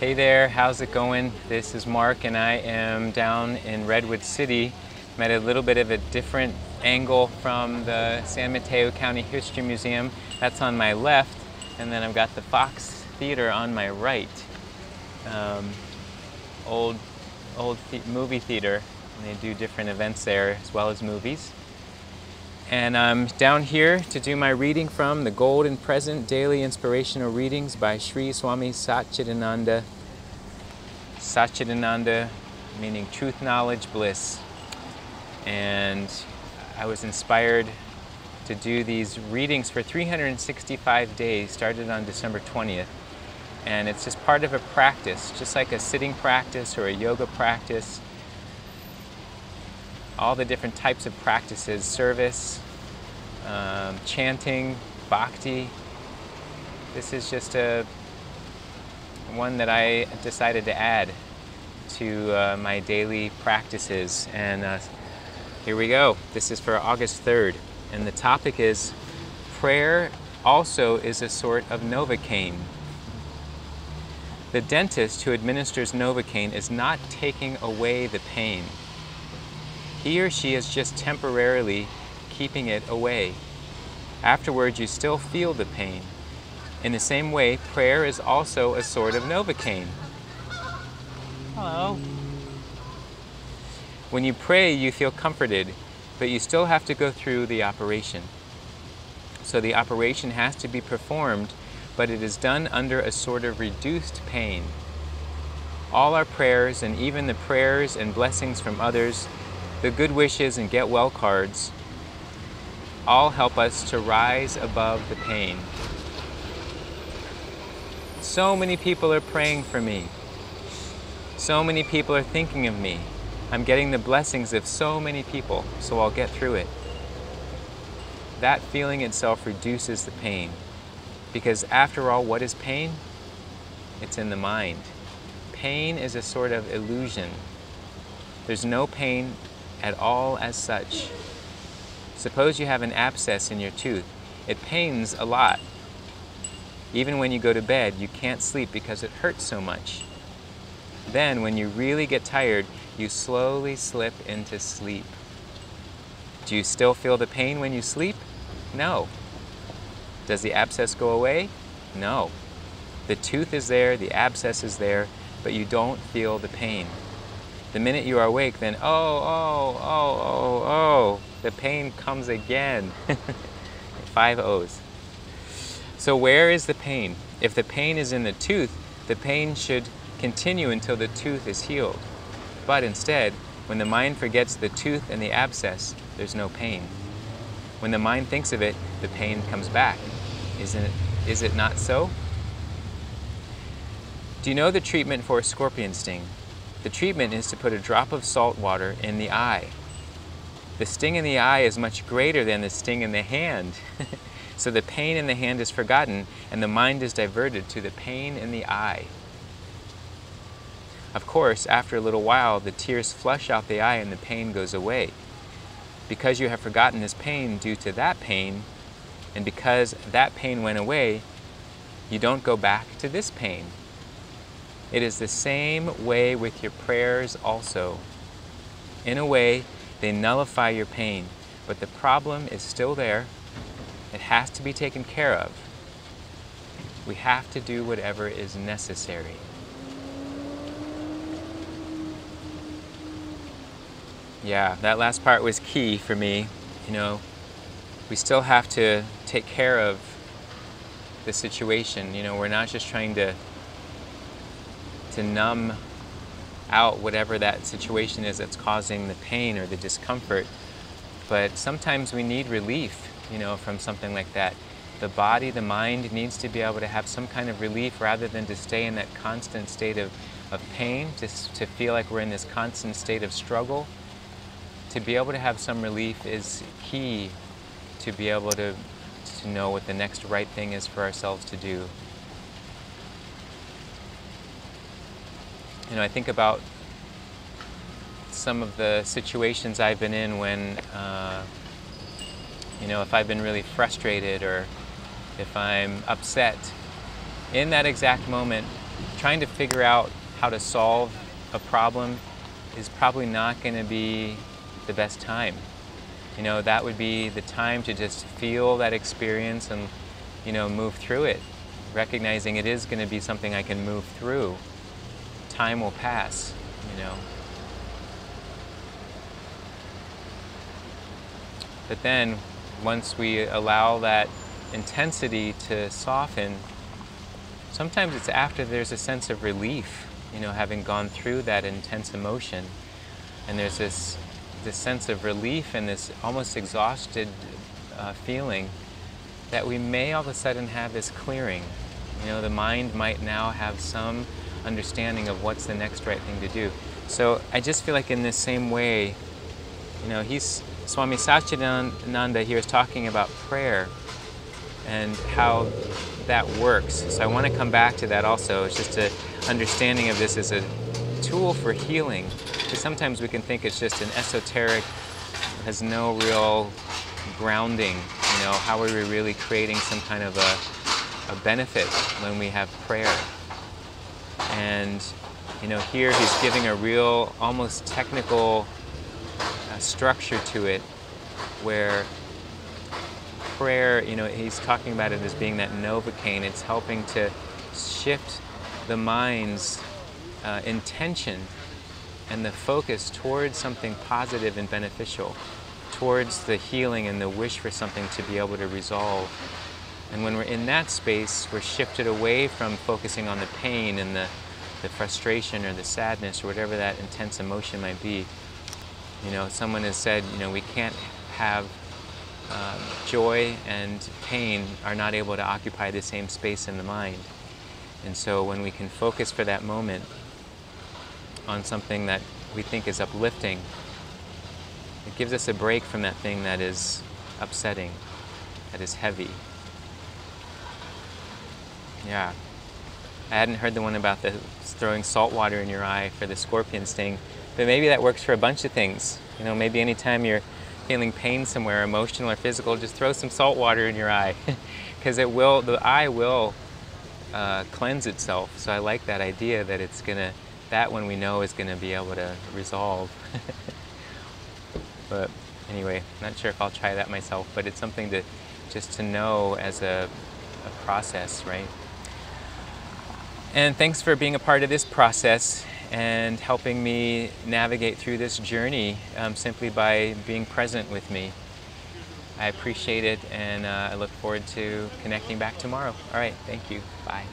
Hey there, how's it going? This is Mark and I am down in Redwood City. I'm at a little bit of a different angle from the San Mateo County History Museum. That's on my left, and then I've got the Fox Theater on my right. Old movie theater, and they do different events there as well as movies. And I'm down here to do my reading from The Golden Present Daily Inspirational Readings by Sri Swami Satchidananda. Satchidananda meaning truth, knowledge, bliss. And I was inspired to do these readings for 365 days, started on December 20th. And it's just part of a practice, just like a sitting practice or a yoga practice. All the different types of practices, service, chanting, bhakti. This is just one that I decided to add to my daily practices. And here we go. This is for August 3rd. And the topic is, prayer also is a sort of Novocaine. The dentist who administers Novocaine is not taking away the pain. He or she is just temporarily keeping it away. Afterwards, you still feel the pain. In the same way, prayer is also a sort of Novocaine. Hello. When you pray, you feel comforted, but you still have to go through the operation. So the operation has to be performed, but it is done under a sort of reduced pain. All our prayers, and even the prayers and blessings from others, the good wishes and get well cards, all help us to rise above the pain. So many people are praying for me. So many people are thinking of me. I'm getting the blessings of so many people, so I'll get through it. That feeling itself reduces the pain. Because after all, what is pain? It's in the mind. Pain is a sort of illusion. There's no pain at all as such. Suppose you have an abscess in your tooth. It pains a lot. Even when you go to bed, you can't sleep because it hurts so much. Then, when you really get tired, you slowly slip into sleep. Do you still feel the pain when you sleep? No. Does the abscess go away? No. The tooth is there, the abscess is there, but you don't feel the pain. The minute you are awake, then the pain comes again. 5 O's. So where is the pain? If the pain is in the tooth, the pain should continue until the tooth is healed. But instead, when the mind forgets the tooth and the abscess, there's no pain. When the mind thinks of it, the pain comes back. Is it not so? Do you know the treatment for a scorpion sting? The treatment is to put a drop of salt water in the eye. The sting in the eye is much greater than the sting in the hand. So the pain in the hand is forgotten, and the mind is diverted to the pain in the eye. Of course, after a little while, the tears flush out the eye and the pain goes away. Because you have forgotten this pain due to that pain, and because that pain went away, you don't go back to this pain. It is the same way with your prayers also. In a way, they nullify your pain, but the problem is still there. It has to be taken care of. We have to do whatever is necessary. Yeah, that last part was key for me. You know, we still have to take care of the situation. You know, we're not just trying to numb out whatever that situation is that's causing the pain or the discomfort, but sometimes we need relief, you know, from something like that. The body, the mind needs to be able to have some kind of relief rather than to stay in that constant state of pain, to feel like we're in this constant state of struggle. To be able to have some relief is key to be able to know what the next right thing is for ourselves to do. You know, I think about some of the situations I've been in when, you know, if I've been really frustrated or if I'm upset, in that exact moment, trying to figure out how to solve a problem is probably not going to be the best time. That would be the time to just feel that experience and, move through it, recognizing it is going to be something I can move through. Time will pass. But then, once we allow that intensity to soften, sometimes it's after there's a sense of relief, having gone through that intense emotion. And there's this sense of relief and this almost exhausted feeling that we may all of a sudden have this clearing. The mind might now have some understanding of what's the next right thing to do. So I just feel like in this same way, Swami Satchidananda here is talking about prayer and how that works. So I want to come back to that also. It's just an understanding of this as a tool for healing. Because sometimes we can think it's just an esoteric, has no real grounding. How are we really creating some kind of a benefit when we have prayer? And here he's giving a real, almost technical structure to it, where prayer, he's talking about it as being that Novocaine. It's helping to shift the mind's intention and the focus towards something positive and beneficial, towards the healing and the wish for something to be able to resolve. And when we're in that space, we're shifted away from focusing on the pain and the frustration or the sadness or whatever that intense emotion might be. Someone has said, we can't have joy and pain are not able to occupy the same space in the mind. And so when we can focus for that moment on something that we think is uplifting, it gives us a break from that thing that is upsetting, that is heavy. Yeah. I hadn't heard the one about the throwing salt water in your eye for the scorpion sting, but maybe that works for a bunch of things. Maybe anytime you're feeling pain somewhere, emotional or physical, just throw some salt water in your eye, because the eye will cleanse itself. So I like that idea that that one we know is gonna be able to resolve. But anyway, not sure if I'll try that myself, but it's something to know as a process, right? And thanks for being a part of this process and helping me navigate through this journey simply by being present with me. I appreciate it, and I look forward to connecting back tomorrow. All right, thank you. Bye.